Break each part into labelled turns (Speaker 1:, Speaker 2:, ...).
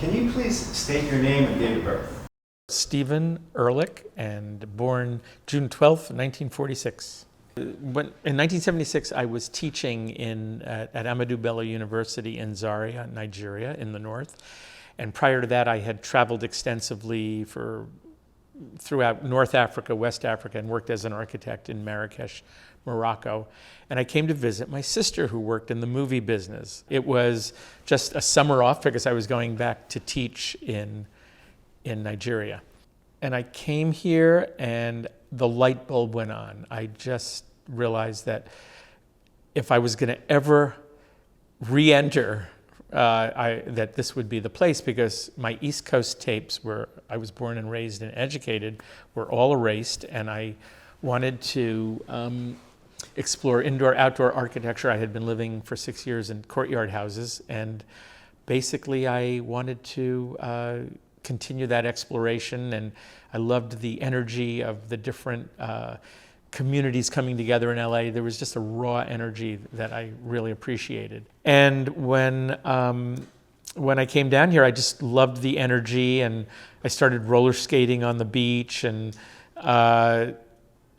Speaker 1: Can you please state your name and date of birth?
Speaker 2: Stephen Ehrlich, and born June 12th, 1946. In 1976, I was teaching at Ahmadu Bello University in Zaria, Nigeria, in the north. And prior to that, I had traveled extensively throughout North Africa, West Africa, and worked as an architect in Marrakesh, Morocco. And I came to visit my sister, who worked in the movie business. It was just a summer off because I was going back to teach in Nigeria. And I came here and the light bulb went on. I just realized that if I was going to ever re-enter, that this would be the place, because my East Coast tapes, where I was born and raised and educated, were all erased, and I wanted to explore indoor-outdoor architecture. I had been living for 6 years in courtyard houses, and basically I wanted to continue that exploration, and I loved the energy of the different communities coming together in LA. There was just a raw energy that I really appreciated. And when I came down here, I just loved the energy, and I started roller skating on the beach, and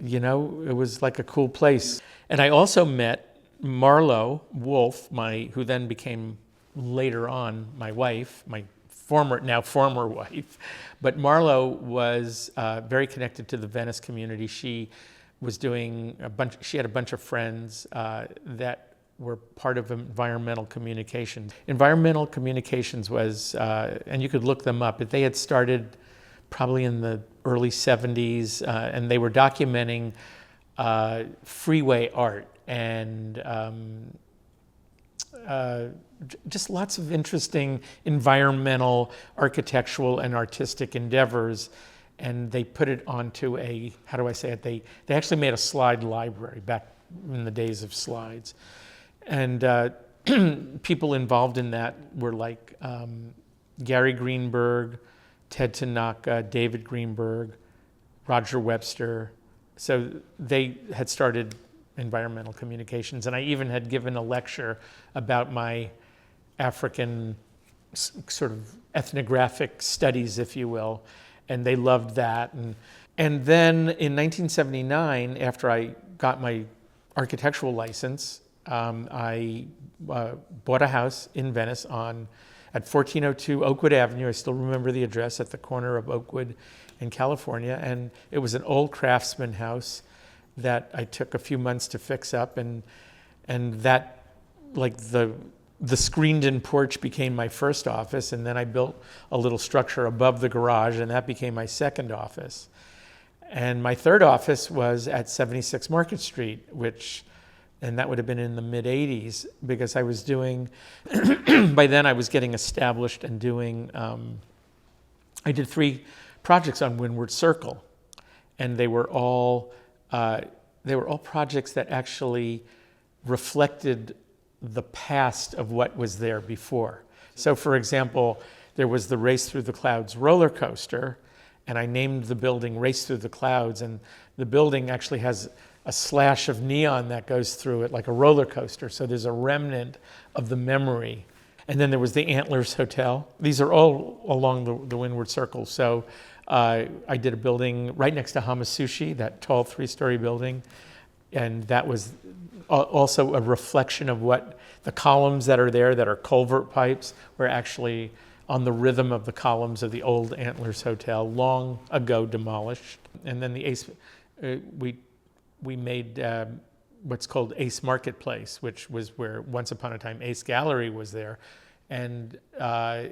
Speaker 2: it was like a cool place. And I also met Marlo Wolf, who then became later on my wife, my now former wife. But Marlo was very connected to the Venice community. She was doing she had a bunch of friends that were part of environmental communications. Environmental communications was, and you could look them up, they had started probably in the early 70s, and they were documenting freeway art and just lots of interesting environmental, architectural, and artistic endeavors. And they put it onto how do I say it? They actually made a slide library back in the days of slides. And people involved in that were like Gary Greenberg, Ted Tanaka, David Greenberg, Roger Webster. So they had started environmental communications. And I even had given a lecture about my African sort of ethnographic studies, if you will. And they loved that. And then in 1979, after I got my architectural license, I bought a house in Venice at 1402 Oakwood Avenue. I still remember the address, at the corner of Oakwood and California. And it was an old craftsman house that I took a few months to fix up. And that, like the screened-in porch became my first office, and then I built a little structure above the garage, and that became my second office. And my third office was at 76 Market Street, and that would have been in the mid-'80s, because I was doing, by then I was getting established and doing, I did 3 projects on Windward Circle, and they were all projects that actually reflected the past of what was there before. So for example, there was the Race Through the Clouds roller coaster, and I named the building Race Through the Clouds, and the building actually has a slash of neon that goes through it like a roller coaster. So there's a remnant of the memory. And then there was the Antlers Hotel. These are all along the Windward Circle. So I did a building right next to Hamasushi, that tall 3-story building. And that was also a reflection of what the columns that are there, that are culvert pipes, were actually on the rhythm of the columns of the old Antlers Hotel, long ago demolished. And then the Ace, we made what's called Ace Marketplace, which was where once upon a time Ace Gallery was there. And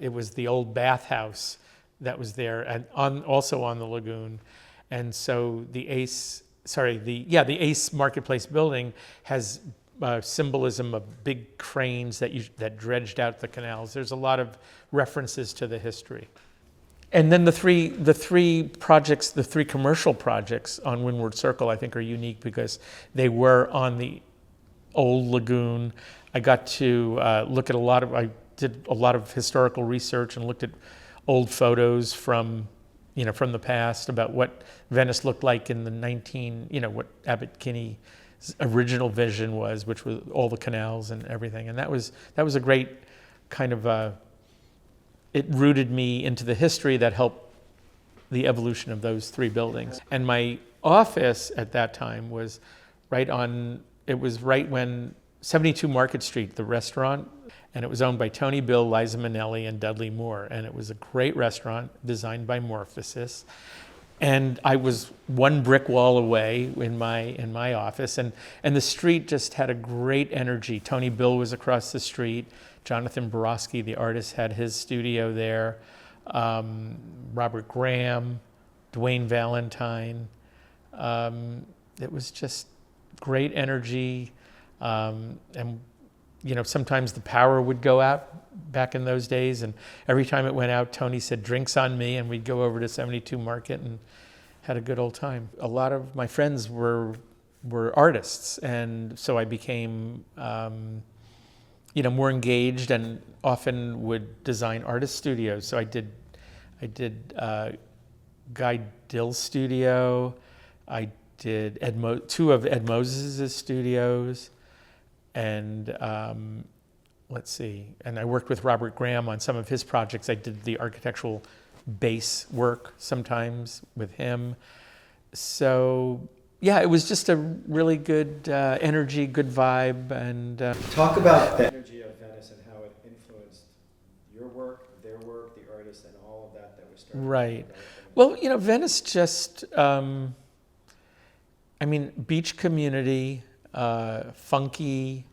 Speaker 2: it was the old bathhouse that was there, and also on the lagoon. And so the Ace Marketplace building has symbolism of big cranes that dredged out the canals. There's a lot of references to the history. And then the three commercial projects on Windward Circle, I think, are unique because they were on the old lagoon. I got to look at I did a lot of historical research and looked at old photos from the past about what Venice looked like in the what Abbot Kinney's original vision was, which was all the canals and everything. And that was a great kind of it rooted me into the history that helped the evolution of those three buildings. And my office at that time was right when 72 Market Street, the restaurant, and it was owned by Tony Bill, Liza Minnelli, and Dudley Moore. And it was a great restaurant designed by Morphosis. And I was one brick wall away in my office, and the street just had a great energy. Tony Bill was across the street. Jonathan Borowski, the artist, had his studio there. Robert Graham, Dwayne Valentine. It was just great energy. And sometimes the power would go out back in those days, and every time it went out, Tony said, "Drinks on me," and we'd go over to 72 Market and had a good old time. A lot of my friends were artists, and so I became more engaged and often would design artist studios. So I did Guy Dill's studio. I did two of Ed Moses' studios. And and I worked with Robert Graham on some of his projects. I did the architectural base work sometimes with him. So yeah, it was just a really good energy, good vibe. And
Speaker 1: Talk about the energy of Venice and how it influenced your work, their work, the artists, and all of that was started.
Speaker 2: Right. Well, Venice just, beach community, funky,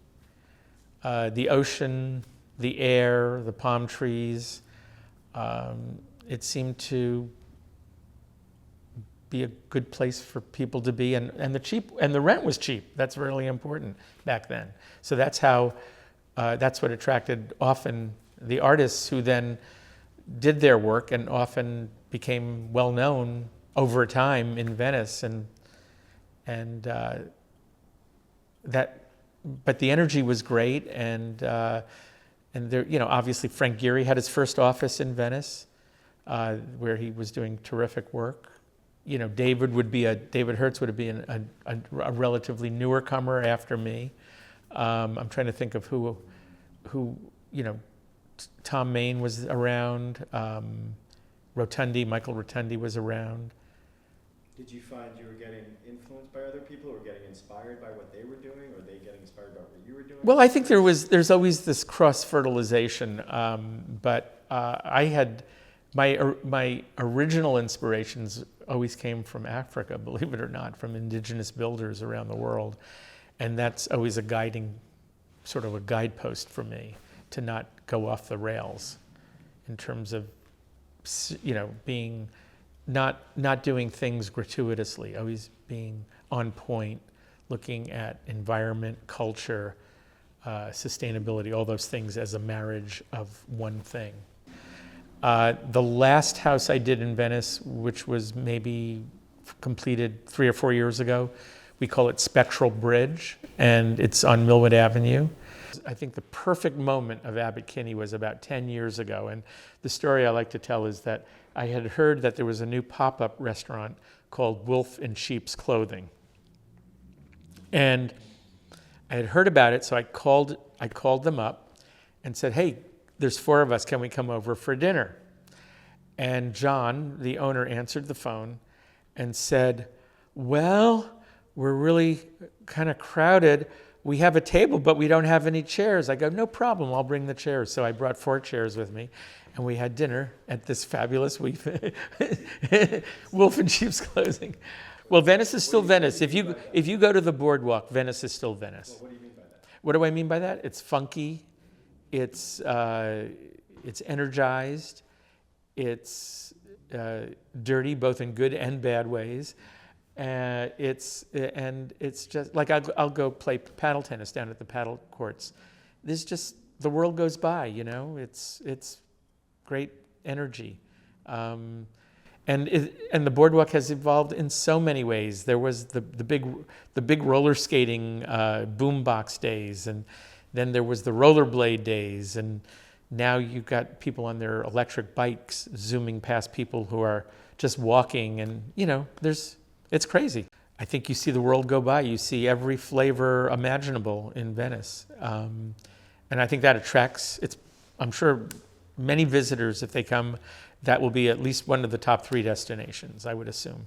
Speaker 2: the ocean, the air, the palm trees. It seemed to be a good place for people to be, and the rent was cheap. That's really important back then. So that's what attracted often the artists who then did their work and often became well known over time in Venice, but the energy was great, and there, obviously Frank Gehry had his first office in Venice, where he was doing terrific work. David Hertz would be a relatively newer comer after me. I'm trying to think of who Tom Main was around. Michael Rotundi was around.
Speaker 1: Did you find you were getting influenced by other people, or getting inspired by what they were doing, or they getting inspired by what you were doing?
Speaker 2: Well, I think there's always this cross-fertilization, but I had my original inspirations always came from Africa, believe it or not, from indigenous builders around the world, and that's always a guidepost for me to not go off the rails in terms of being not doing things gratuitously, always being on point, looking at environment, culture, sustainability, all those things as a marriage of one thing. The last house I did in Venice, which was maybe completed 3 or 4 years ago, we call it Spectral Bridge, and it's on Millwood Avenue. I think the perfect moment of Abbot Kinney was about 10 years ago, and the story I like to tell is that I had heard that there was a new pop-up restaurant called Wolf in Sheep's Clothing. And I had heard about it, so I called them up and said, "Hey, there's 4 of us, can we come over for dinner?" And John, the owner, answered the phone and said, "Well, we're really kind of crowded. We have a table, but we don't have any chairs." I go, "No problem, I'll bring the chairs." So I brought 4 chairs with me, and we had dinner at this fabulous Wolf in Sheep's Clothing. Well, Venice is still Venice. If you go to the boardwalk, Venice is still Venice.
Speaker 1: Well, what do you mean by that?
Speaker 2: What do I mean by that? It's funky. It's energized. It's dirty, both in good and bad ways. It's just like I'll go play paddle tennis down at the paddle courts. There's just, the world goes by, It's great energy, and the boardwalk has evolved in so many ways. There was the big roller skating boombox days, and then there was the rollerblade days, and now you've got people on their electric bikes zooming past people who are just walking, and it's crazy. I think you see the world go by. You see every flavor imaginable in Venice, and I think that attracts. I'm sure many visitors, if they come, that will be at least one of the top 3 destinations, I would assume.